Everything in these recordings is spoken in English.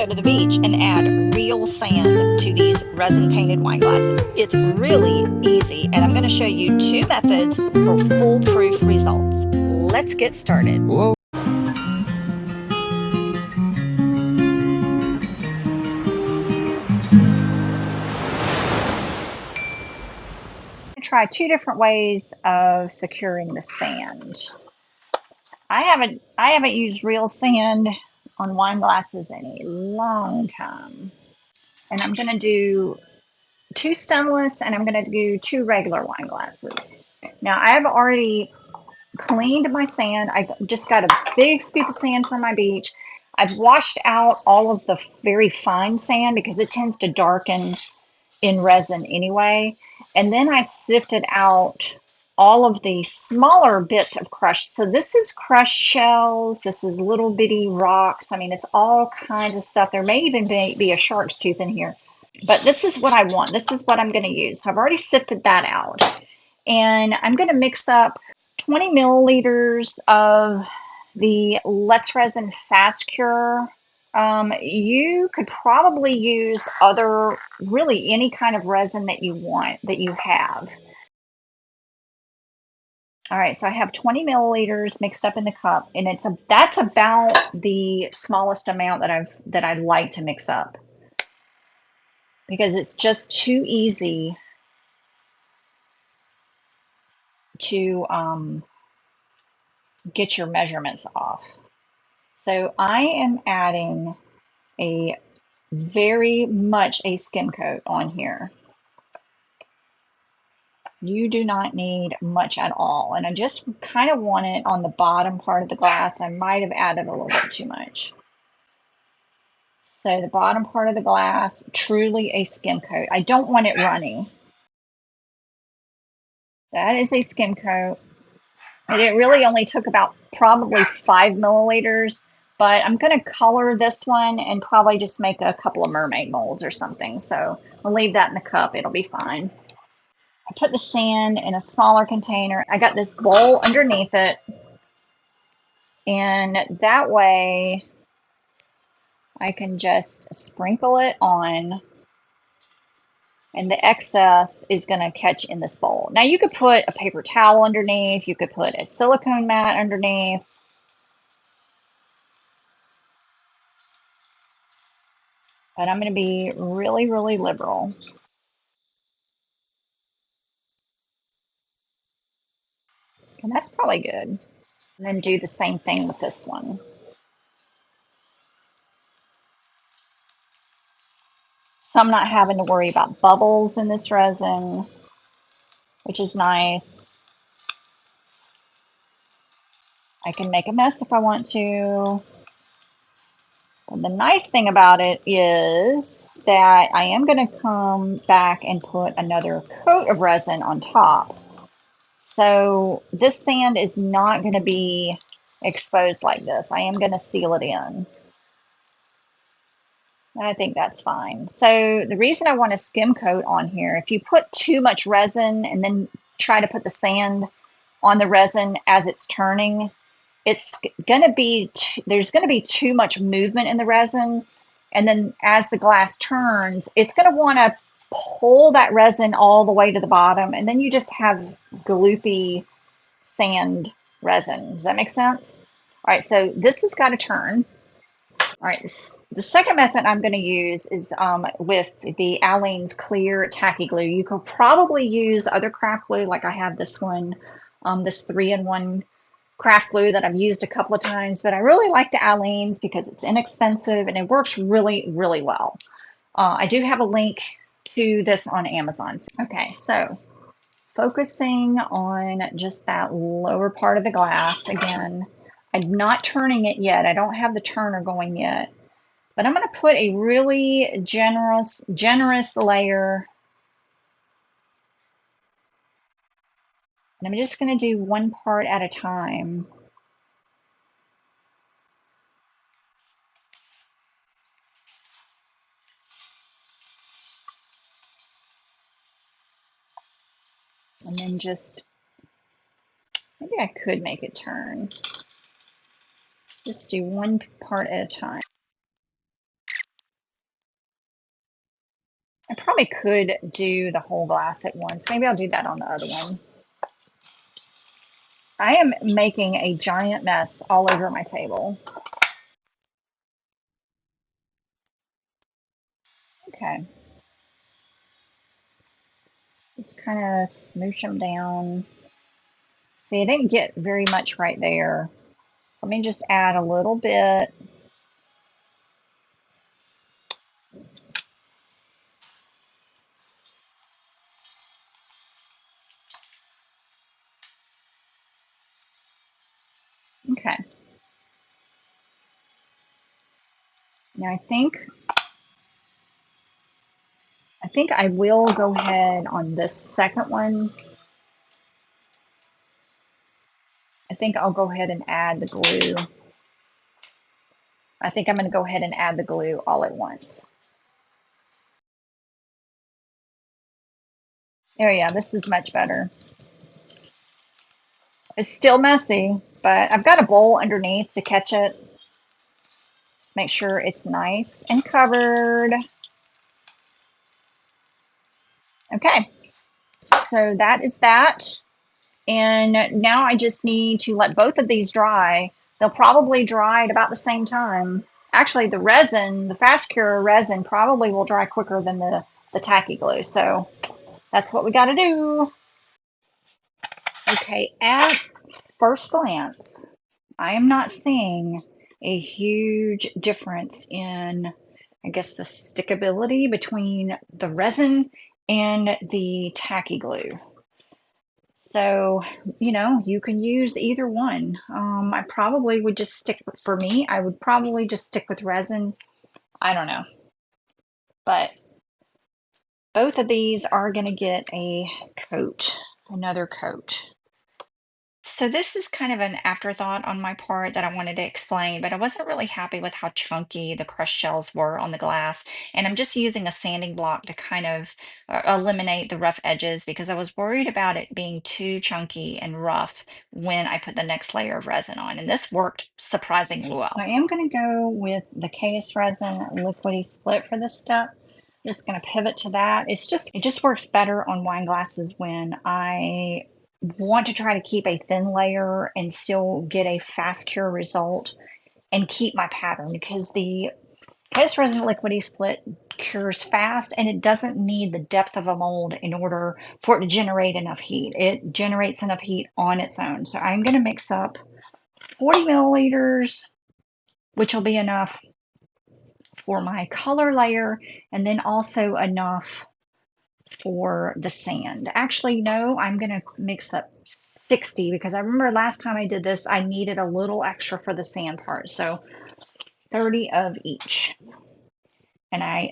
go to the beach and add real sand to these resin painted wine glasses. It's really easy, and I'm going to show you 2 methods for foolproof results. Let's get started. Whoa. Try 2 different ways of securing the sand. I haven't used real sand on wine glasses in a long time. And I'm going to do 2 stemless, and I'm going to do 2 regular wine glasses. Now, I have already cleaned my sand. I just got a big scoop of sand from my beach. I've washed out all of the very fine sand because it tends to darken in resin anyway. And then I sifted out all of the smaller bits of crushed. So this is crushed shells. This is little bitty rocks. I mean, it's all kinds of stuff. There may even be a shark's tooth in here. But this is what I want. This is what I'm going to use. So I've already sifted that out. And I'm going to mix up 20 milliliters of the Let's Resin Fast Cure. You could probably use really any kind of resin that you want, that you have. All right, so I have 20 milliliters mixed up in the cup, and that's about the smallest amount that I like to mix up, because it's just too easy to get your measurements off. So I am adding very much a skim coat on here. You do not need much at all. And I just kind of want it on the bottom part of the glass. I might have added a little bit too much. So the bottom part of the glass, truly a skim coat. I don't want it runny. That is a skim coat. And it really only took about probably 5 milliliters, but I'm going to color this one and probably just make a couple of mermaid molds or something. So I'll leave that in the cup. It'll be fine. I put the sand in a smaller container. I got this bowl underneath it, and that way I can just sprinkle it on, and the excess is going to catch in this bowl. Now you could put a paper towel underneath, you could put a silicone mat underneath. But I'm going to be really, really liberal. And that's probably good. And then do the same thing with this one. So I'm not having to worry about bubbles in this resin, which is nice. I can make a mess if I want to. And the nice thing about it is that I am going to come back and put another coat of resin on top. So this sand is not going to be exposed like this. I am going to seal it in. I think that's fine. So the reason I want a skim coat on here, if you put too much resin and then try to put the sand on the resin as it's turning, it's going to be, there's going to be too much movement in the resin. And then as the glass turns, it's going to want to pull that resin all the way to the bottom. And then you just have gloopy sand resin. Does that make sense? All right, so this has got to turn. All right, the second method I'm going to use is with the Aleene's clear tacky glue. You could probably use other craft glue, like I have this one, this 3-in-1 craft glue that I've used a couple of times, but I really like the Aleene's because it's inexpensive and it works really, really well. I do have a link to this on Amazon. Okay, so focusing on just that lower part of the glass again. I'm not turning it yet. I don't have the turner going yet, but I'm going to put a really generous layer. And I'm just going to do one part at a time. And then maybe I could make it turn. Just do one part at a time. I probably could do the whole glass at once. Maybe I'll do that on the other one. I am making a giant mess all over my table. Okay. Just kind of smoosh them down. See, I didn't get very much right there. Let me just add a little bit. Okay. Now I think I will go ahead on this second one. I think I'll go ahead and add the glue. I think I'm going to go ahead and add the glue all at once. There, yeah, this is much better. It's still messy, but I've got a bowl underneath to catch it. Just make sure it's nice and covered. Okay, so that is that. And now I just need to let both of these dry. They'll probably dry at about the same time. Actually, the resin, the fast cure resin, probably will dry quicker than the tacky glue. So that's what we got to do. Okay, at first glance, I am not seeing a huge difference in, I guess, the stickability between the resin and the tacky glue. So, you can use either one. I probably would just stick, for me, I would probably just stick with resin. I don't know. But both of these are going to get a coat, another coat. So this is kind of an afterthought on my part that I wanted to explain, but I wasn't really happy with how chunky the crushed shells were on the glass. And I'm just using a sanding block to kind of eliminate the rough edges because I was worried about it being too chunky and rough when I put the next layer of resin on. And this worked surprisingly I well. am going to go with the KS resin liquidy split for this step. I'm just going to pivot to that. It just works better on wine glasses when I want to try to keep a thin layer and still get a fast cure result and keep my pattern because the KS resin liquidy split cures fast and it doesn't need the depth of a mold in order for it to generate enough heat. It generates enough heat on its own. So I'm going to mix up 40 milliliters, which will be enough for my color layer and then also enough for the sand. Actually, no, I'm going to mix up 60 because I remember last time I did this, I needed a little extra for the sand part. So 30 of each. And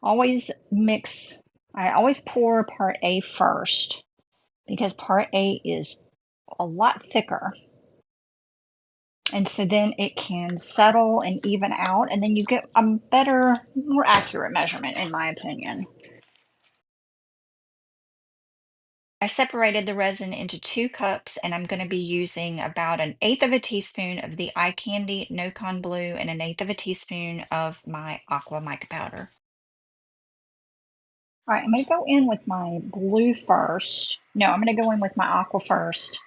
always mix, I always pour part A first because part A is a lot thicker. And so then it can settle and even out, and then you get a better, more accurate measurement, in my opinion. I separated the resin into 2 cups, and I'm going to be using about an eighth of a teaspoon of the eye candy No Con Blue and an eighth of a teaspoon of my aqua mica powder. All right, I'm going to go in with my blue first. No, I'm going to go in with my aqua first,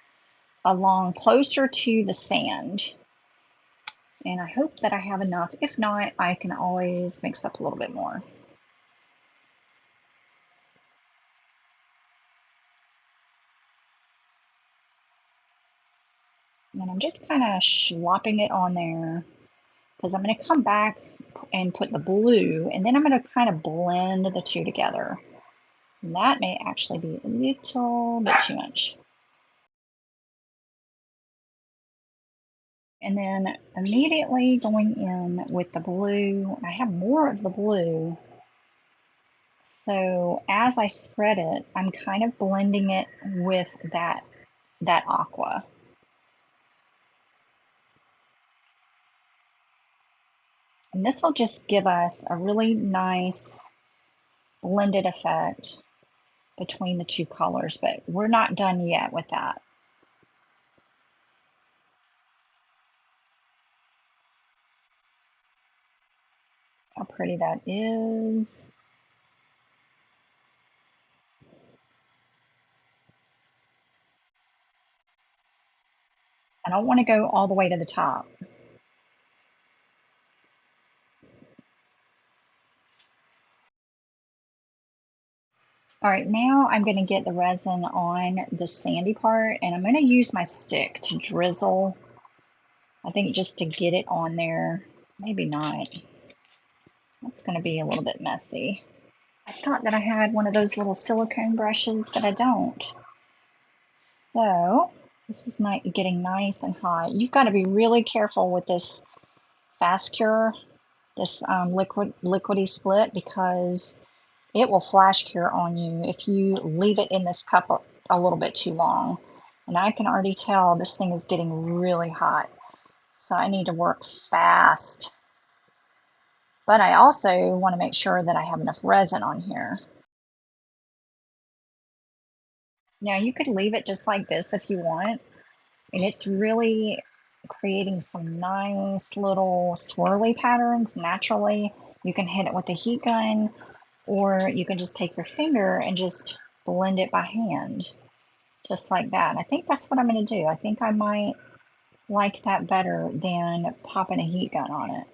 along closer to the sand. And I hope that I have enough. If not, I can always mix up a little bit more. And I'm just kind of slopping it on there because I'm going to come back and put the blue, and then I'm going to kind of blend the two together. And that may actually be a little bit too much. And then immediately going in with the blue, I have more of the blue. So as I spread it, I'm kind of blending it with that aqua. And this will just give us a really nice blended effect between the two colors, but we're not done yet with that. How pretty that is. I don't want to go all the way to the top. All right, now I'm going to get the resin on the sandy part, and I'm going to use my stick to drizzle. I think just to get it on there. Maybe not. That's going to be a little bit messy. I thought that I had one of those little silicone brushes, but I don't. So this is not getting nice and hot. You've got to be really careful with this fast cure, this liquidy split, because it will flash cure on you if you leave it in this cup a little bit too long. And I can already tell this thing is getting really hot. So I need to work fast. But I also want to make sure that I have enough resin on here. Now you could leave it just like this if you want. And it's really creating some nice little swirly patterns naturally. You can hit it with a heat gun, or you can just take your finger and just blend it by hand, just like that. And I think that's what I'm going to do. I think I might like that better than popping a heat gun on it.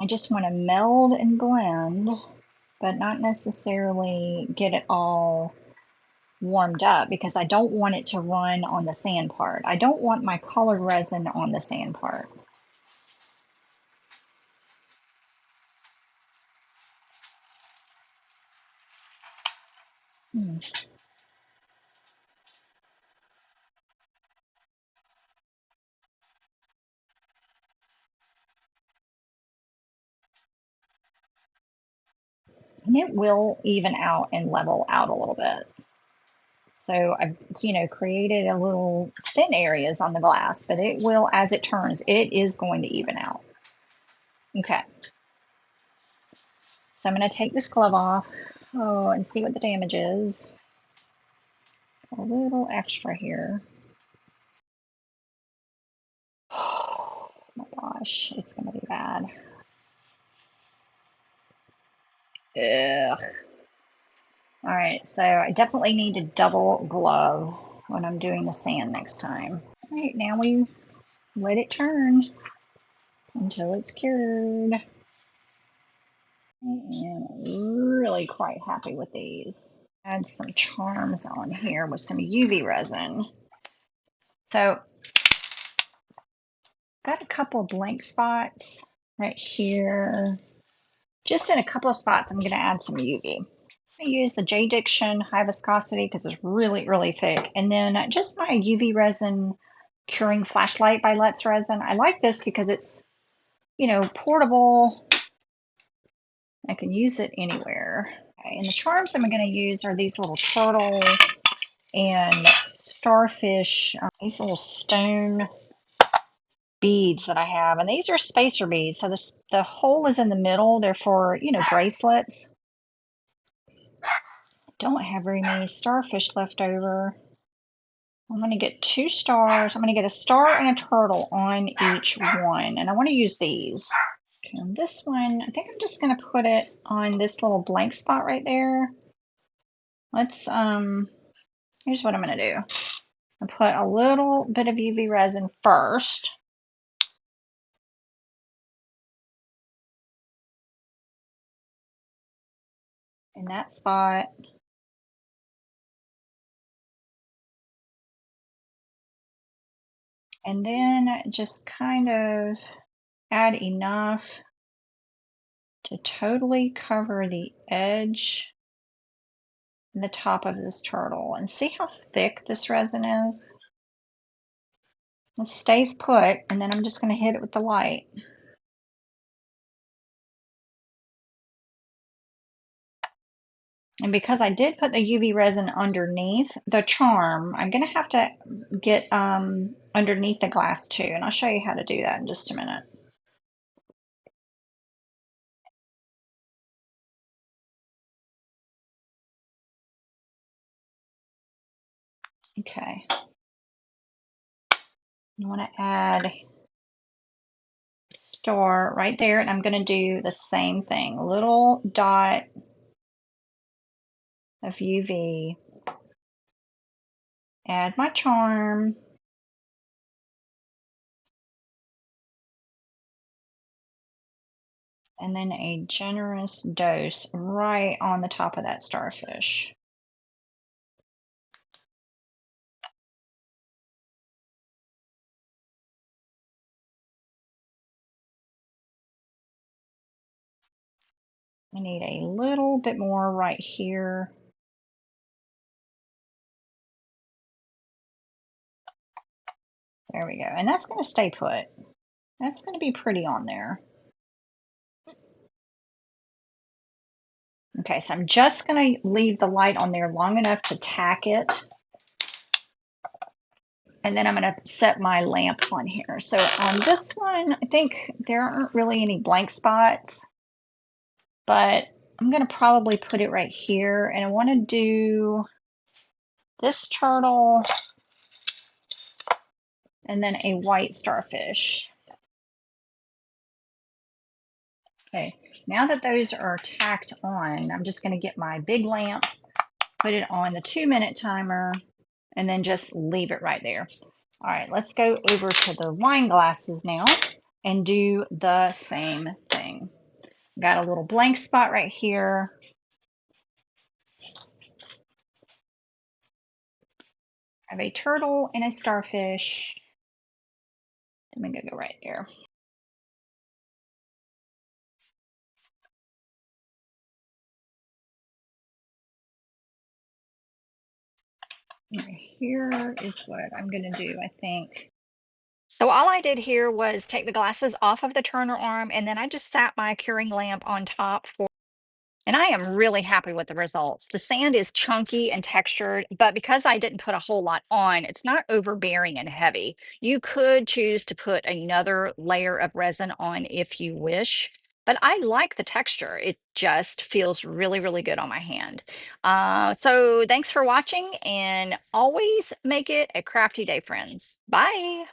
I just want to meld and blend, but not necessarily get it all warmed up, because I don't want it to run on the sand part. I don't want my colored resin on the sand part. And it will even out and level out a little bit. So I've, created a little thin areas on the glass, but it will, as it turns, it is going to even out. Okay. So I'm going to take this glove off, and see what the damage is. A little extra here. Oh my gosh, it's going to be bad. Ugh. All right, so I definitely need to double glove when I'm doing the sand next time. All right, now we let it turn until it's cured. I am really quite happy with these. Add some charms on here with some UV resin. So got a couple blank spots right here. Just in a couple of spots, I'm going to add some UV. I use the J Diction high viscosity because it's really, really thick. And then just my UV resin curing flashlight by Let's Resin. I like this because it's, portable. I can use it anywhere. Okay, and the charms I'm going to use are these little turtle and starfish, these little stone beads that I have. And these are spacer beads. So the hole is in the middle. They're for, bracelets. Don't have very many starfish left over. I'm going to get 2 stars. I'm going to get a star and a turtle on each one. And I want to use these. Okay, on this one, I think I'm just going to put it on this little blank spot right there. Let's, here's what I'm going to do. I put a little bit of UV resin first. In that spot. And then just kind of add enough to totally cover the edge and the top of this turtle. And see how thick this resin is? It stays put, and then I'm just going to hit it with the light. And because I did put the UV resin underneath the charm, I'm going to have to get underneath the glass too. And I'll show you how to do that in just a minute. Okay. I want to add star right there, and I'm going to do the same thing. A little dot of UV Add my charm. And then a generous dose right on the top of that starfish. I need a little bit more right here. There we go. And that's going to stay put. That's going to be pretty on there. Okay, so I'm just going to leave the light on there long enough to tack it. And then I'm going to set my lamp on here. So on this one, I think there aren't really any blank spots, but I'm going to probably put it right here. And I want to do this turtle and then a white starfish. Okay, now that those are tacked on, I'm just going to get my big lamp, put it on the 2-minute timer, and then just leave it right there. All right, let's go over to the wine glasses now and do the same thing. Got a little blank spot right here. I have a turtle and a starfish. I'm gonna go right there. Right here is what I'm gonna do, I think. So all I did here was take the glasses off of the Turner arm, and then I just sat my curing lamp on top for, and I am really happy with the results. The sand is chunky and textured, but because I didn't put a whole lot on, it's not overbearing and heavy. You could choose to put another layer of resin on if you wish, but I like the texture. It just feels really, really good on my hand. So thanks for watching, and always make it a crafty day, friends. Bye.